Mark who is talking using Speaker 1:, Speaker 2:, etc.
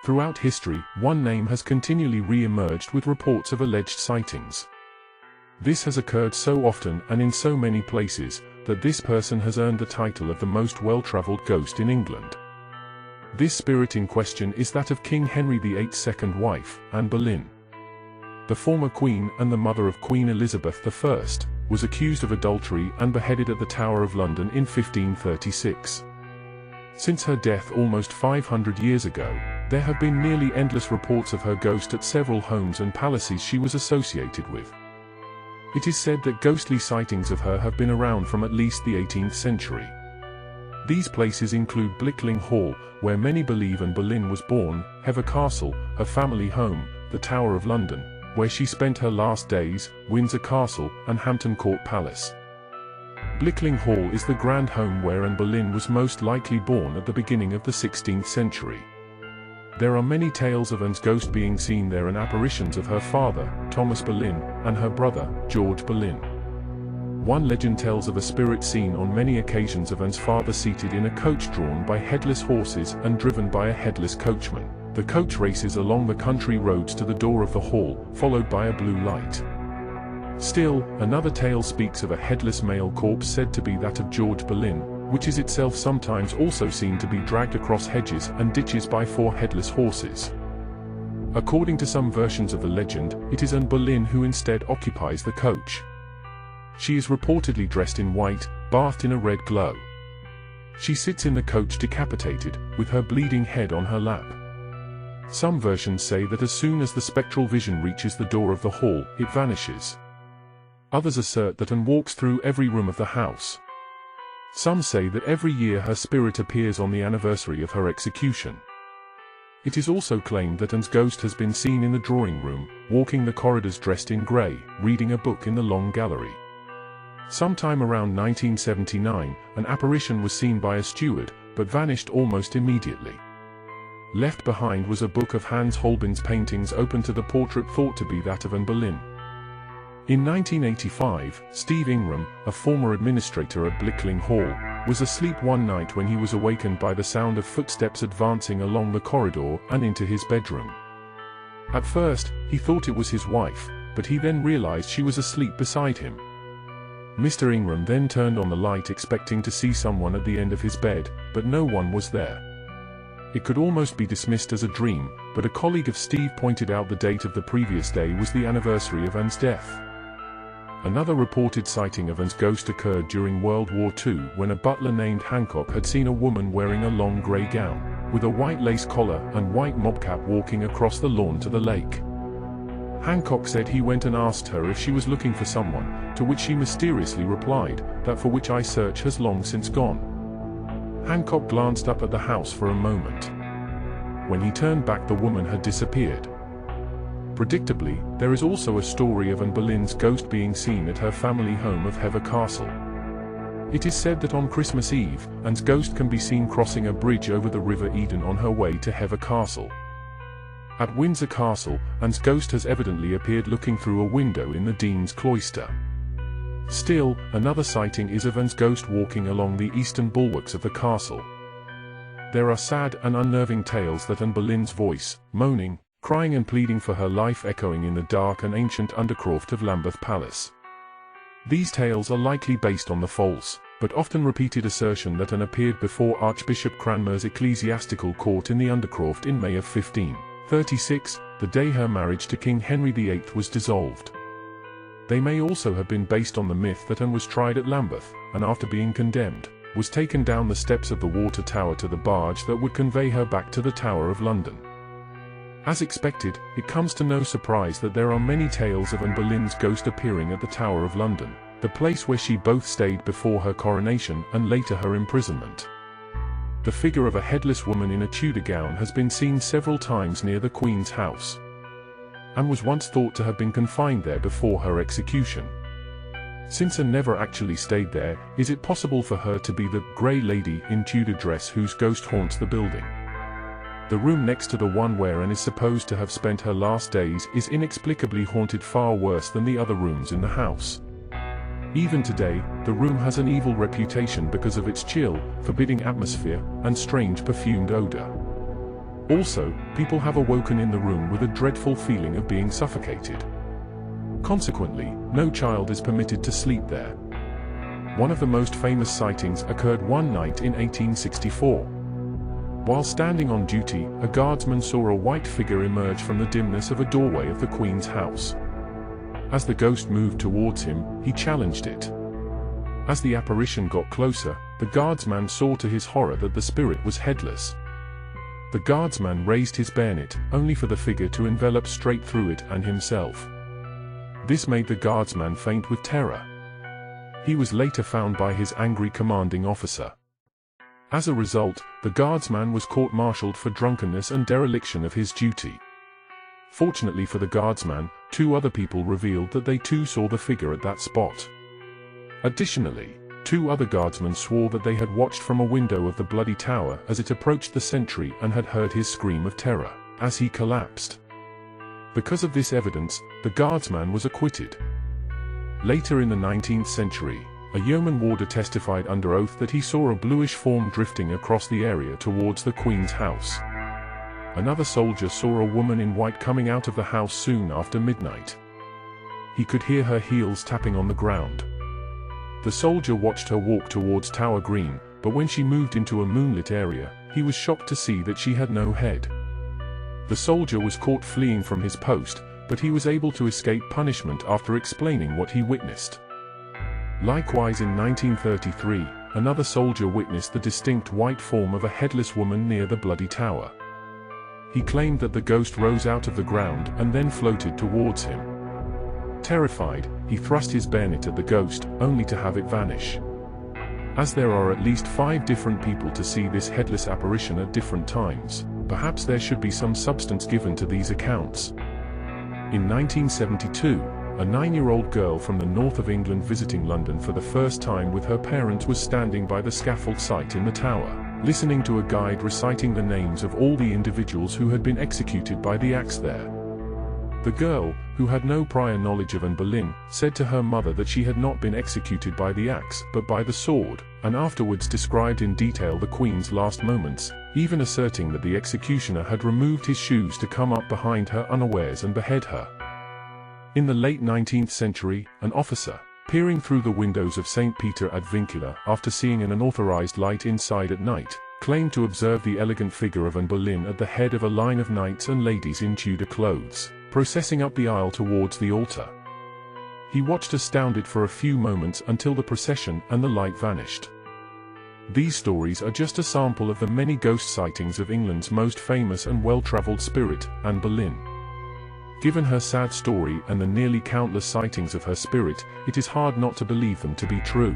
Speaker 1: Throughout history, one name has continually re-emerged with reports of alleged sightings. This has occurred so often and in so many places, that this person has earned the title of the most well-traveled ghost in England. This spirit in question is that of King Henry VIII's second wife, Anne Boleyn. The former queen and the mother of Queen Elizabeth I, was accused of adultery and beheaded at the Tower of London in 1536. Since her death almost 500 years ago, there have been nearly endless reports of her ghost at several homes and palaces she was associated with. It is said that ghostly sightings of her have been around from at least the 18th century. These places include Blickling Hall, where many believe Anne Boleyn was born, Hever Castle, her family home, the Tower of London, where she spent her last days, Windsor Castle, and Hampton Court Palace. Blickling Hall is the grand home where Anne Boleyn was most likely born at the beginning of the 16th century. There are many tales of Anne's ghost being seen there and apparitions of her father, Thomas Boleyn, and her brother, George Boleyn. One legend tells of a spirit seen on many occasions of Anne's father seated in a coach drawn by headless horses and driven by a headless coachman. The coach races along the country roads to the door of the hall, followed by a blue light. Still, another tale speaks of a headless male corpse said to be that of George Boleyn, which is itself sometimes also seen to be dragged across hedges and ditches by 4 headless horses. According to some versions of the legend, it is Anne Boleyn who instead occupies the coach. She is reportedly dressed in white, bathed in a red glow. She sits in the coach decapitated, with her bleeding head on her lap. Some versions say that as soon as the spectral vision reaches the door of the hall, it vanishes. Others assert that Anne walks through every room of the house. Some say that every year her spirit appears on the anniversary of her execution. It is also claimed that Anne's ghost has been seen in the drawing room, walking the corridors dressed in grey, reading a book in the long gallery. Sometime around 1979, an apparition was seen by a steward, but vanished almost immediately. Left behind was a book of Hans Holbein's paintings open to the portrait thought to be that of Anne Boleyn. In 1985, Steve Ingram, a former administrator at Blickling Hall, was asleep one night when he was awakened by the sound of footsteps advancing along the corridor and into his bedroom. At first, he thought it was his wife, but he then realized she was asleep beside him. Mr. Ingram then turned on the light expecting to see someone at the end of his bed, but no one was there. It could almost be dismissed as a dream, but a colleague of Steve pointed out the date of the previous day was the anniversary of Anne's death. Another reported sighting of Anne's ghost occurred during World War II when a butler named Hancock had seen a woman wearing a long grey gown, with a white lace collar and white mobcap walking across the lawn to the lake. Hancock said he went and asked her if she was looking for someone, to which she mysteriously replied, "That for which I search has long since gone." Hancock glanced up at the house for a moment. When he turned back, the woman had disappeared. Predictably, there is also a story of Anne Boleyn's ghost being seen at her family home of Hever Castle. It is said that on Christmas Eve, Anne's ghost can be seen crossing a bridge over the River Eden on her way to Hever Castle. At Windsor Castle, Anne's ghost has evidently appeared looking through a window in the Dean's Cloister. Still, another sighting is of Anne's ghost walking along the eastern bulwarks of the castle. There are sad and unnerving tales that Anne Boleyn's voice, moaning, crying and pleading for her life echoing in the dark and ancient undercroft of Lambeth Palace. These tales are likely based on the false, but often repeated assertion that Anne appeared before Archbishop Cranmer's ecclesiastical court in the Undercroft in May of 1536, the day her marriage to King Henry VIII was dissolved. They may also have been based on the myth that Anne was tried at Lambeth, and after being condemned, was taken down the steps of the water tower to the barge that would convey her back to the Tower of London. As expected, it comes to no surprise that there are many tales of Anne Boleyn's ghost appearing at the Tower of London, the place where she both stayed before her coronation and later her imprisonment. The figure of a headless woman in a Tudor gown has been seen several times near the Queen's house. Anne was once thought to have been confined there before her execution. Since Anne never actually stayed there, is it possible for her to be the Grey Lady in Tudor dress whose ghost haunts the building? The room next to the one where Anne is supposed to have spent her last days is inexplicably haunted far worse than the other rooms in the house. Even today, the room has an evil reputation because of its chill, forbidding atmosphere, and strange perfumed odor. Also, people have awoken in the room with a dreadful feeling of being suffocated. Consequently, no child is permitted to sleep there. One of the most famous sightings occurred one night in 1864. While standing on duty, a guardsman saw a white figure emerge from the dimness of a doorway of the Queen's house. As the ghost moved towards him, he challenged it. As the apparition got closer, the guardsman saw to his horror that the spirit was headless. The guardsman raised his bayonet, only for the figure to envelop straight through it and himself. This made the guardsman faint with terror. He was later found by his angry commanding officer. As a result, the guardsman was court-martialed for drunkenness and dereliction of his duty. Fortunately for the guardsman, 2 other people revealed that they too saw the figure at that spot. Additionally, 2 other guardsmen swore that they had watched from a window of the Bloody Tower as it approached the sentry and had heard his scream of terror as he collapsed. Because of this evidence, the guardsman was acquitted. Later in the 19th century, a yeoman warder testified under oath that he saw a bluish form drifting across the area towards the Queen's house. Another soldier saw a woman in white coming out of the house soon after midnight. He could hear her heels tapping on the ground. The soldier watched her walk towards Tower Green, but when she moved into a moonlit area, he was shocked to see that she had no head. The soldier was caught fleeing from his post, but he was able to escape punishment after explaining what he witnessed. Likewise in 1933, another soldier witnessed the distinct white form of a headless woman near the Bloody Tower. He claimed that the ghost rose out of the ground and then floated towards him. Terrified, he thrust his bayonet at the ghost, only to have it vanish. As there are at least 5 different people to see this headless apparition at different times, perhaps there should be some substance given to these accounts. In 1972, a 9-year-old girl from the north of England visiting London for the first time with her parents was standing by the scaffold site in the tower, listening to a guide reciting the names of all the individuals who had been executed by the axe there. The girl, who had no prior knowledge of Anne Boleyn, said to her mother that she had not been executed by the axe but by the sword, and afterwards described in detail the Queen's last moments, even asserting that the executioner had removed his shoes to come up behind her unawares and behead her. In the late 19th century, an officer, peering through the windows of St. Peter ad Vincula after seeing an unauthorized light inside at night, claimed to observe the elegant figure of Anne Boleyn at the head of a line of knights and ladies in Tudor clothes, processing up the aisle towards the altar. He watched astounded for a few moments until the procession and the light vanished. These stories are just a sample of the many ghost sightings of England's most famous and well-traveled spirit, Anne Boleyn. Given her sad story and the nearly countless sightings of her spirit, it is hard not to believe them to be true.